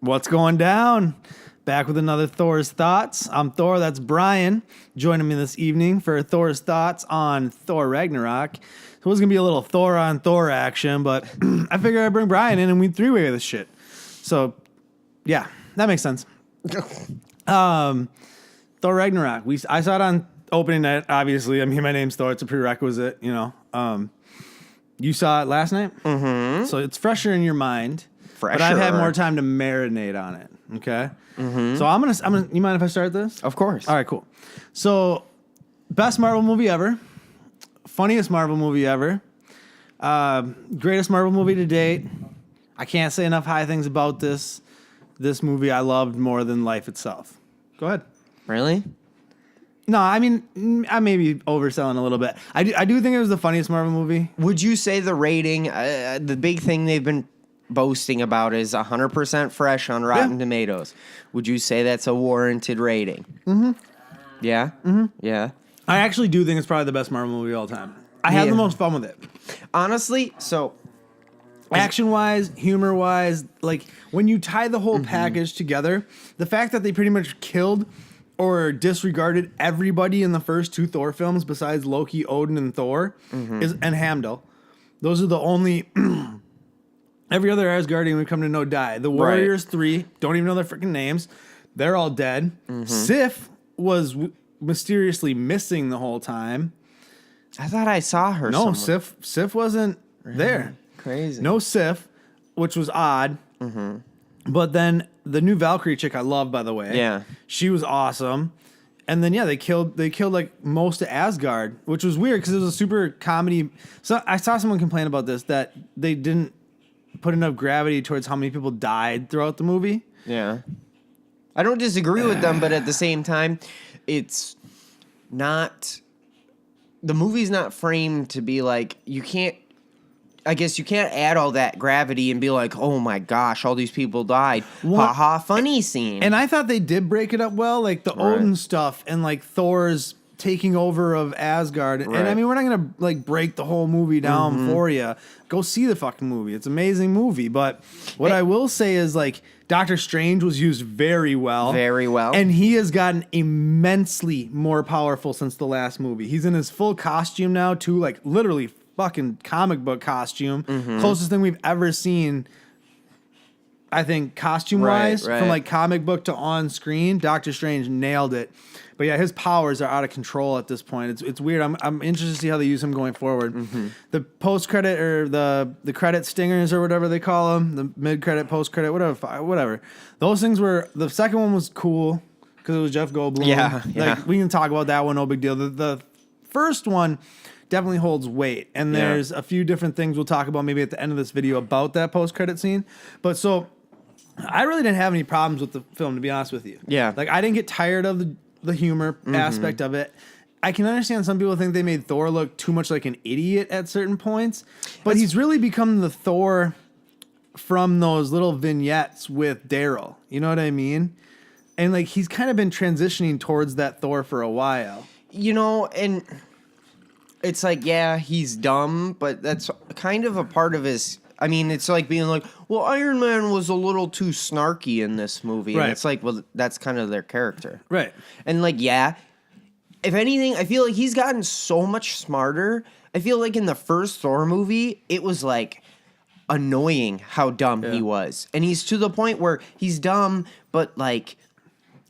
What's going down? Back with another Thor's Thoughts. I'm Thor, that's Brian, joining me this evening for Thor's Thoughts on Thor Ragnarok. So it was going to be a little Thor on Thor action, but I figured I'd bring Brian in and we'd three-way this shit. So, yeah, that makes sense. Thor Ragnarok. I saw it on opening night, obviously. I mean, my name's Thor. It's a prerequisite, you know. You saw it last night? Mm-hmm. So it's fresher in your mind. Fresher. But I've had more time to marinate on it. Okay. Mm-hmm. So I'm gonna. You mind if I start this? Of course. All right. Cool. So, best Marvel movie ever, funniest Marvel movie ever, greatest Marvel movie to date. I can't say enough high things about this movie. I loved more than life itself. Go ahead. Really? No, I mean, I may be overselling a little bit. I do think it was the funniest Marvel movie. Would you say the rating? The big thing they've been boasting about is 100% fresh on Rotten Tomatoes. Would you say that's a warranted rating? Mm-hmm. Yeah? Mm-hmm. Yeah. I actually do think it's probably the best Marvel movie of all time. I had the most fun with it. Honestly, so... Action-wise, humor-wise, like, when you tie the whole package together, the fact that they pretty much killed or disregarded everybody in the first two Thor films besides Loki, Odin, and Thor, and Heimdall. Those are the only... Every other Asgardian we've come to know died. The Warriors 3, don't even know their freaking names. They're all dead. Sif was mysteriously missing the whole time. I thought I saw her somewhere. Sif wasn't there. Crazy. No Sif, which was odd. But then the new Valkyrie chick I love, by the way. Yeah. She was awesome. And then, they killed like most of Asgard, which was weird because it was a super comedy. So I saw someone complain about this, that they didn't put enough gravity towards how many people died throughout the movie. Yeah. I don't disagree with them, but at the same time, it's not... The movie's not framed to be like, you can't add all that gravity and be like, oh my gosh, all these people died. Ha ha, funny scene. And I thought they did break it up well, like the Odin stuff and like Thor's taking over of Asgard. And I mean, we're not going to like break the whole movie down for you. Go see the fucking movie. It's an amazing movie. But what I will say is like Doctor Strange was used very well. Very well. And he has gotten immensely more powerful since the last movie. He's in his full costume now too, like literally fucking comic book costume. Closest thing we've ever seen, I think, costume-wise, from like comic book to on-screen. Doctor Strange nailed it. But yeah, his powers are out of control at this point. It's weird. I'm interested to see how they use him going forward. The post-credit or the credit stingers or whatever they call them, the mid-credit, post-credit, whatever. Those things were... The second one was cool because it was Jeff Goldblum. Yeah. Like, we can talk about that one, no big deal. The first one definitely holds weight. And there's a few different things we'll talk about maybe at the end of this video about that post-credit scene. But so... I really didn't have any problems with the film, to be honest with you. Yeah. Like, I didn't get tired of the humor aspect of it. I can understand some people think they made Thor look too much like an idiot at certain points, but he's really become the Thor from those little vignettes with Daryl. You know what I mean? And, like, he's kind of been transitioning towards that Thor for a while. You know, and it's like, yeah, he's dumb, but that's kind of a part of his... I mean, it's like being like, well, Iron Man was a little too snarky in this movie. Right. And it's like, well, that's kind of their character. Right. And like, yeah, if anything, I feel like he's gotten so much smarter. I feel like in the first Thor movie, it was like annoying how dumb he was. And he's to the point where he's dumb, but like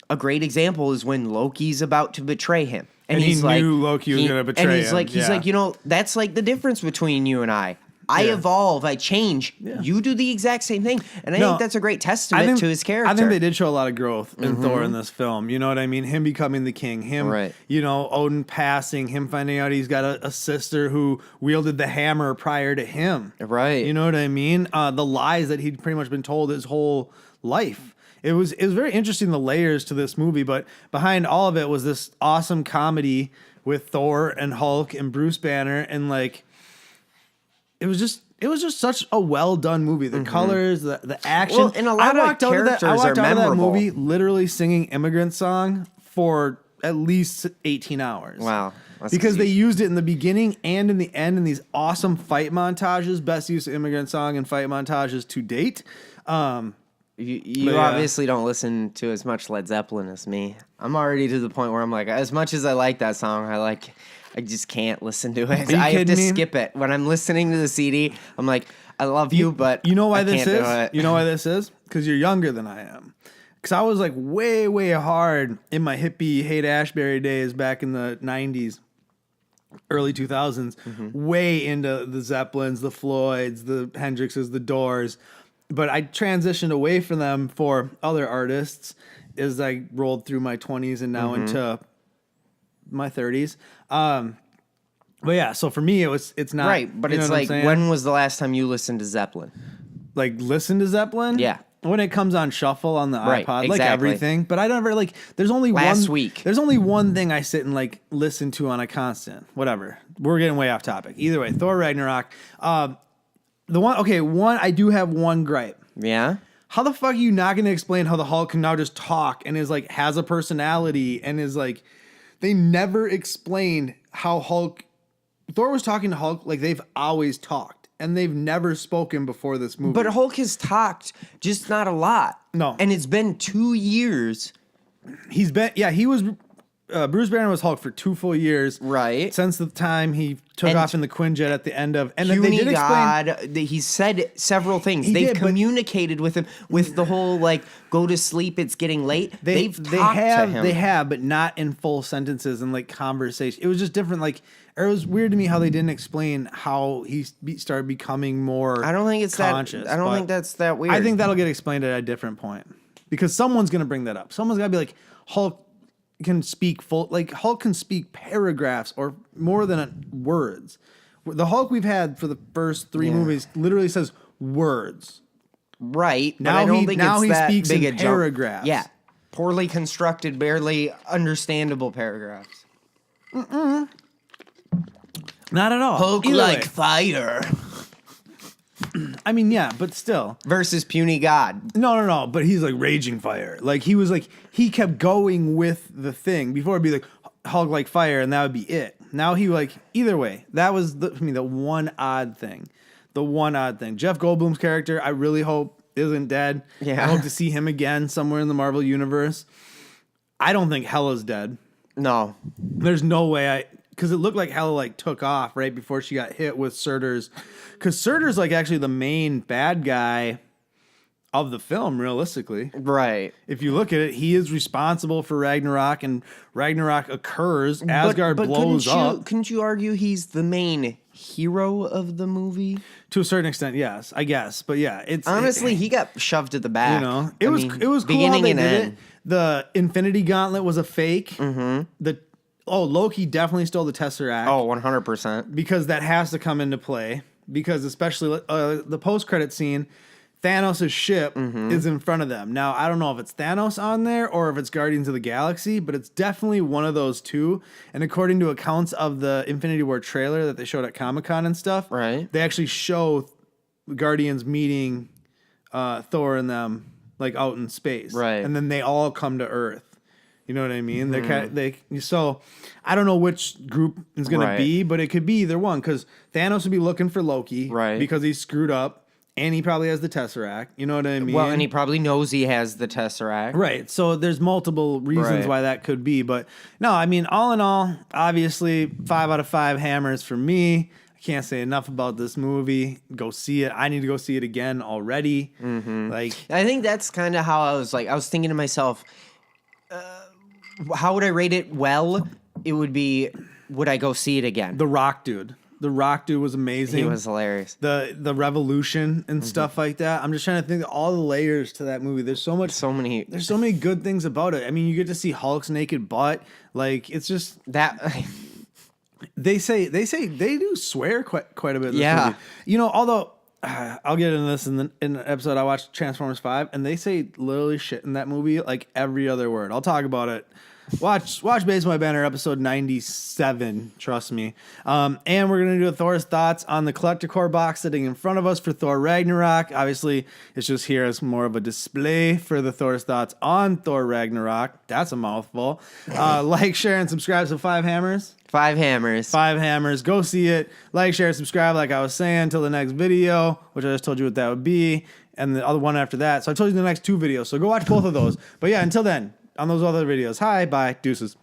a great example is when Loki's about to betray him. And he's he like, knew Loki was going to betray him. And he's like, you know, that's like the difference between you and I. I evolve, I change. Yeah. You do the exact same thing. And I think that's a great testament to his character. I think they did show a lot of growth in Thor in this film. You know what I mean? Him becoming the king. Him, you know, Odin passing. Him finding out he's got a sister who wielded the hammer prior to him. Right. You know what I mean? The lies that he'd pretty much been told his whole life. It was very interesting, the layers to this movie. But behind all of it was this awesome comedy with Thor and Hulk and Bruce Banner. And, like... It was just such a well done movie. The colors, the action. Well, and a lot of characters are memorable. I walked out of that movie literally singing "Immigrant Song" for at least 18 hours. Wow. Because they used it in the beginning and in the end in these awesome fight montages. Best use of "Immigrant Song" and fight montages to date. You yeah. obviously don't listen to as much Led Zeppelin as me. I'm already to the point where I'm like, as much as I like that song, I just can't listen to it. Are you I have to kidding me? skip it. When I'm listening to the CD, I'm like, I love you, but you know why I this can't is? do it. You know why this is? Because you're younger than I am. Because I was like way, way hard in my hippie Haight Ashbury days back in the 90s, early 2000s, way into the Zeppelins, the Floyds, the Hendrixes, the Doors. But I transitioned away from them for other artists as I rolled through my 20s and now into my 30s. But yeah, so for me, it's not Right, but you know it's what I'm like, saying? when was the last time you listened to Zeppelin? Like listen to Zeppelin. Yeah. When it comes on shuffle on the Right, iPod, like exactly. everything. But I never like. There's only Last one week. There's only one thing I sit and like listen to on a constant. Whatever. We're getting way off topic. Either way, Thor Ragnarok. One. I do have one gripe. Yeah? How the fuck are you not going to explain how the Hulk can now just talk and is like has a personality and is like they never explained how Thor was talking to Hulk like they've always talked and they've never spoken before this movie. But Hulk has talked, just not a lot. No. And it's been 2 years. He was Bruce Banner was Hulk for 2 full years. Right. Since the time he took And off in the Quinjet at the end of and they Puny did explain God, he said several things. He They've did, but- communicated with him with the whole like go to sleep, it's getting late. They've talked to him. They have, but not in full sentences and like conversation. It was just different. Like it was weird to me how they didn't explain how he started becoming more. I don't think it's conscious. that. I don't but think that's that weird. I think that'll get explained at a different point because someone's gonna bring that up. Someone's gotta be like Hulk can speak Hulk can speak paragraphs or more than words. The Hulk we've had for the first 3 movies literally says words. right. But Now I don't he- think now it's he that speaks big in a jump. paragraphs. Yeah, poorly constructed, barely understandable paragraphs. Not at all. Either way. fire I mean, yeah, but still. versus puny God. No. But he's like raging fire. Like he was like he kept going with the thing. Before it'd be like Hulk like fire, and that would be it. Now he like either way. That was for me the one odd thing. The one odd thing. Jeff Goldblum's character, I really hope isn't dead. Yeah. I hope to see him again somewhere in the Marvel universe. I don't think Hela's dead. No, There's no way because it looked like Hela like took off right before she got hit with Surtur's. Because Surtur's like actually the main bad guy of the film, realistically. right. If you look at it, he is responsible for Ragnarok, and Ragnarok occurs. Asgard blows up. Couldn't you argue he's the main hero of the movie? To a certain extent, yes, I guess. But yeah, it's Honestly, he got shoved to the back. you know, it was cool beginning how they and did end. it. The Infinity Gauntlet was a fake. Mm-hmm. Loki definitely stole the Tesseract. Oh, 100%. Because that has to come into play. Because especially the post-credit scene, Thanos' ship is in front of them. Now, I don't know if it's Thanos on there or if it's Guardians of the Galaxy, but it's definitely one of those two. And according to accounts of the Infinity War trailer that they showed at Comic-Con and stuff, Right. they actually show Guardians meeting Thor and them like out in space. Right. And then they all come to Earth. You know what I mean? So I don't know which group is going to be, but it could be either one because Thanos would be looking for Loki, Right. Because he's screwed up, and he probably has the Tesseract. You know what I mean? Well, and he probably knows he has the Tesseract. right. So there's multiple reasons Right. why that could be, but no, I mean, all in all, obviously 5 out of 5 hammers for me. I can't say enough about this movie. Go see it. I need to go see it again already. Like, I think that's kind of how I was thinking to myself, how would I rate it? Well, it would be, would I go see it again? The Rock dude. The Rock dude was amazing. He was hilarious. The revolution and stuff like that. I'm just trying to think of all the layers to that movie. There's so many good things about it. I mean, you get to see Hulk's naked butt. Like it's just That they do swear quite a bit. In this Yeah. movie. You know, although I'll get into this in the episode I watched Transformers 5, and they say literally shit in that movie like every other word. I'll talk about it. Watch Base My Banner episode 97. Trust me. And we're gonna do a Thor's thoughts on the collector core box sitting in front of us for Thor Ragnarok. Obviously, it's just here as more of a display for the Thor's thoughts on Thor Ragnarok. That's a mouthful. Like, share, and subscribe. So 5 hammers. 5 hammers. 5 hammers. Go see it. Like, share, subscribe. Like I was saying, till the next video, which I just told you what that would be. and the other one after that. So I told you the next 2 videos. So go watch both of those. But yeah, until then, on those other videos. Hi, bye, deuces.